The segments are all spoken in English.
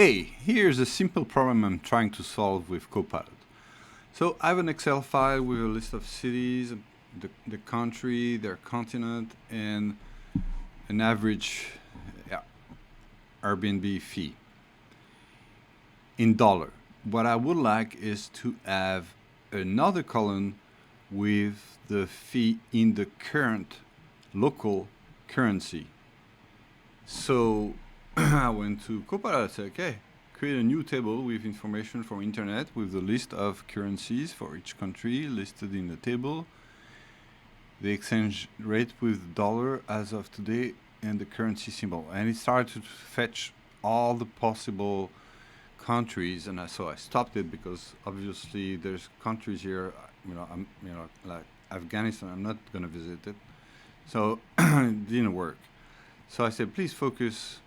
Hey, here's a simple problem I'm trying to solve with Copilot. So I have an Excel file with a list of cities, the country, their continent, and an average Airbnb fee in dollar. What I would like is to have another column with the fee in the current local currency. So I went to Copilot and said, okay, create a new table with information from internet with the list of currencies for each country listed in the table, the exchange rate with dollar as of today, and the currency symbol. And it started to fetch all the possible countries, and so I stopped it because obviously there's countries here, like Afghanistan. I'm not going to visit it, so it didn't work. So I said, please focus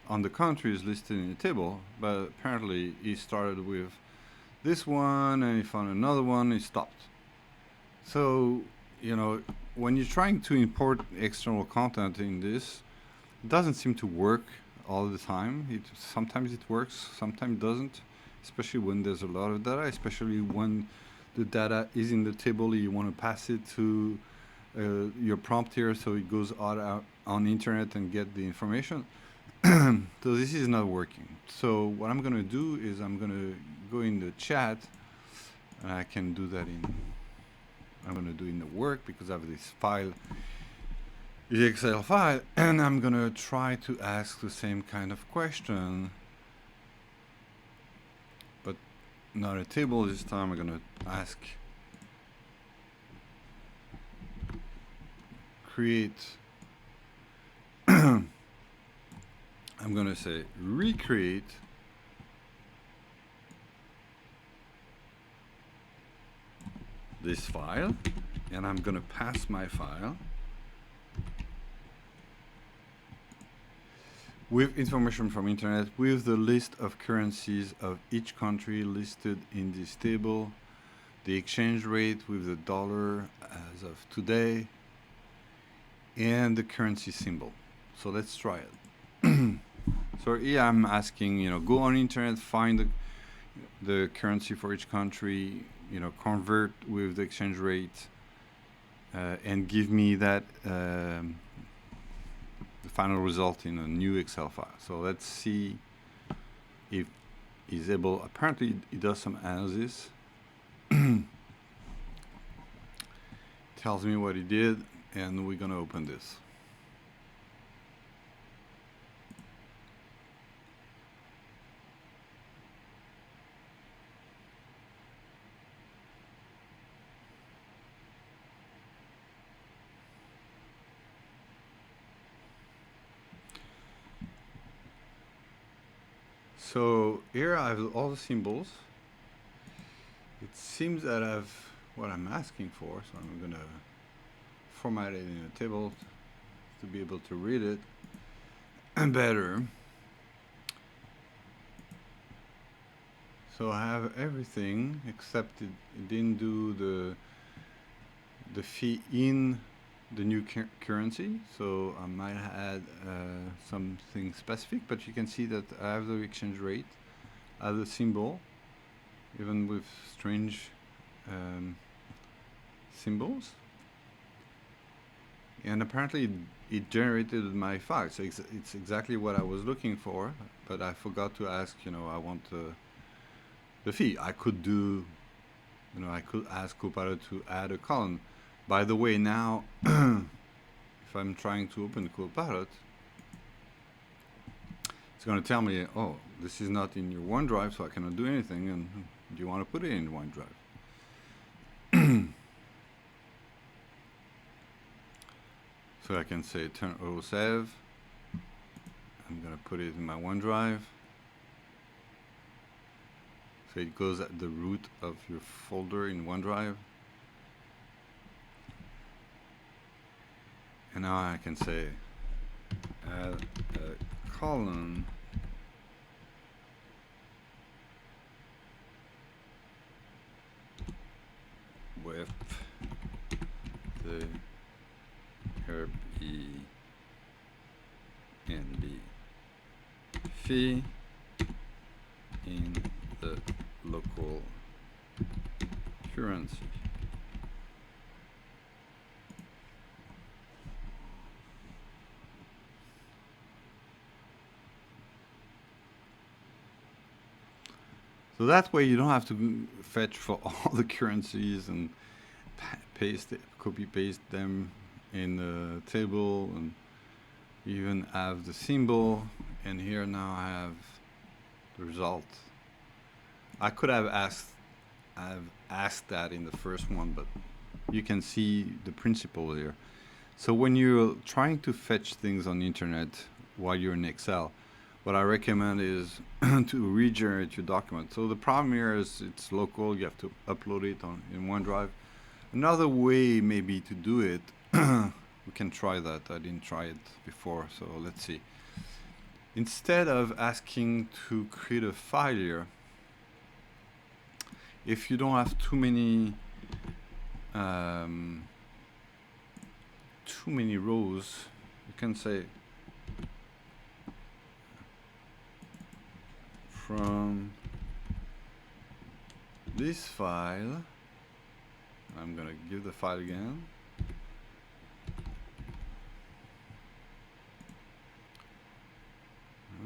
on the countries listed in the table, but apparently he started with this one and he found another one, he stopped. So, when you're trying to import external content in this, it doesn't seem to work all the time. Sometimes it works, sometimes it doesn't, especially when there's a lot of data, especially when the data is in the table, you want to pass it to your prompt here so it goes out on the internet and get the information. So this is not working. So what I'm going to do is I'm going to go in the chat, and I can do that I'm going to do in the work because I have this file, the Excel file, and I'm going to try to ask the same kind of question, but not a table this time. I'm going to ask create. I'm going to say recreate this file, and I'm going to pass my file with information from internet with the list of currencies of each country listed in this table, the exchange rate with the dollar as of today, and the currency symbol. So let's try it. So here I'm asking, go on internet, find the currency for each country, convert with the exchange rate, and give me that the final result in a new Excel file. So let's see if he's able. Apparently, he does some analysis. Tells me what he did, and we're gonna open this. So here I have all the symbols. It seems that I have what I'm asking for, so I'm gonna format it in a table to be able to read it better. So I have everything except it didn't do the fee in the new currency, so I might add something specific, but you can see that I have the exchange rate, I have the symbol, even with strange symbols, and apparently it generated my file. So it's exactly what I was looking for, but I forgot to ask, I want the fee. I could do, I could ask Copilot to add a column. By the way, now, if I'm trying to open Copilot, it's going to tell me, oh, this is not in your OneDrive, so I cannot do anything, and do you want to put it in OneDrive? So I can say turn auto save. I'm going to put it in my OneDrive. So it goes at the root of your folder in OneDrive. And now I can say add a column with the Airbnb fee in the local currency. So that way you don't have to fetch for all the currencies and copy paste them in the table, and even have the symbol. And here now I have the result. I could have asked that in the first one, but you can see the principle here. So when you're trying to fetch things on the internet while you're in Excel, what I recommend is to regenerate your document. So the problem here is it's local, you have to upload it in OneDrive. Another way maybe to do it, we can try that. I didn't try it before, so let's see. Instead of asking to create a file here, if you don't have too many rows, you can say from this file, I'm gonna give the file again.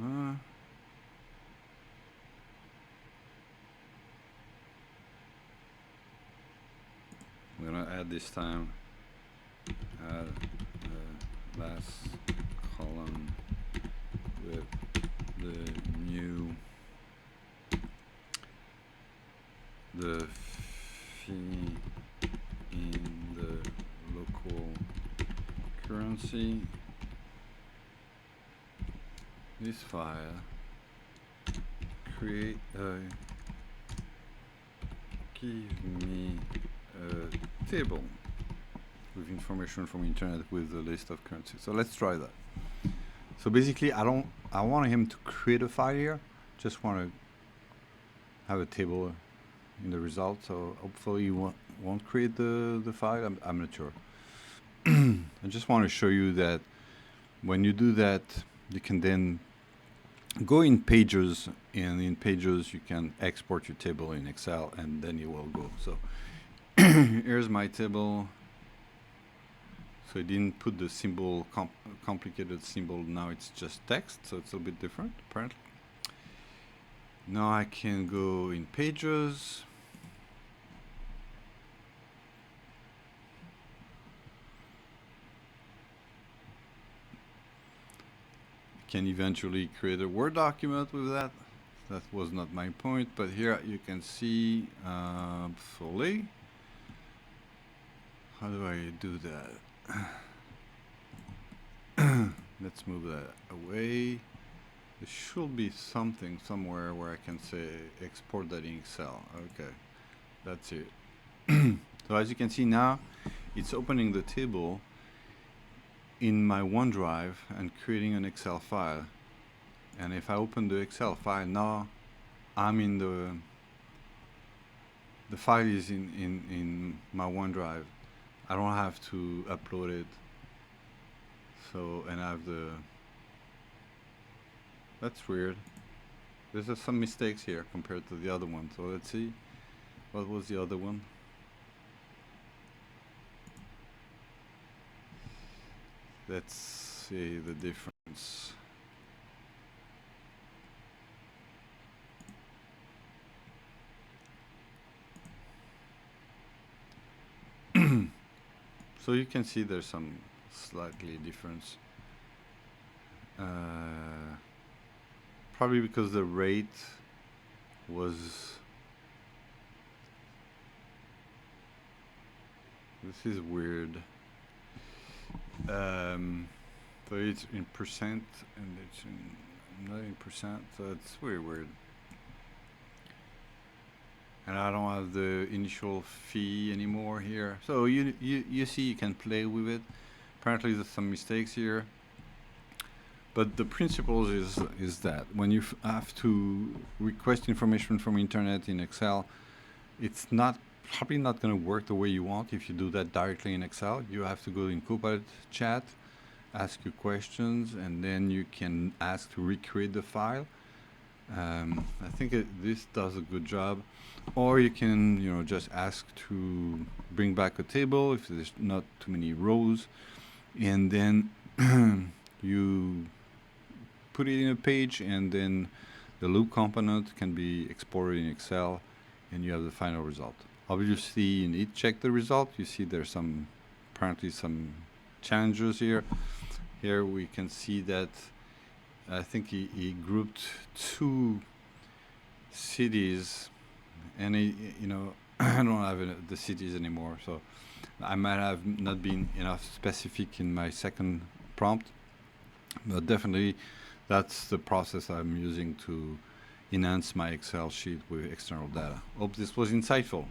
I'm gonna add this time add the last column with the fee in the local currency. This file, give me a table with information from internet with a list of currencies. So let's try that. So basically I want him to create a file here, just want to have a table in the result. So hopefully you won't create the file. I'm not sure. I just want to show you that when you do that, you can then go in Pages, and in Pages you can export your table in Excel, and then you will go. So here's my table. So I didn't put the symbol, complicated symbol. Now it's just text, so it's a bit different apparently. Now I can go in Pages. Can eventually create a Word document with that. That was not my point, but here you can see fully. How do I do that? Let's move that away. There should be something somewhere where I can say export that in Excel. Okay, that's it. So as you can see now, it's opening the table in my OneDrive and creating an Excel file. And if I open the Excel file now, I'm in the file is in my OneDrive. I don't have to upload it. So, and I have that's weird. There's some mistakes here compared to the other one. So let's see, what was the other one? Let's see the difference. So you can see there's some slightly difference. Probably because the rate was, this is weird. So it's in percent and it's not in percent, so it's very weird. And I don't have the initial fee anymore here. So you see, you can play with it. Apparently there's some mistakes here. But the principle is that when you have to request information from internet in Excel, it's probably not going to work the way you want if you do that directly in Excel. You have to go in Copilot chat, ask your questions, and then you can ask to recreate the file. I think this does a good job. Or you can, just ask to bring back a table if there's not too many rows, and then you put it in a page, and then the loop component can be exported in Excel, and you have the final result. Obviously, you need to check the result. You see there's apparently some challenges here. Here we can see that I think he grouped two cities, and I don't have the cities anymore, so I might have not been enough specific in my second prompt, but definitely that's the process I'm using to enhance my Excel sheet with external data. Hope this was insightful.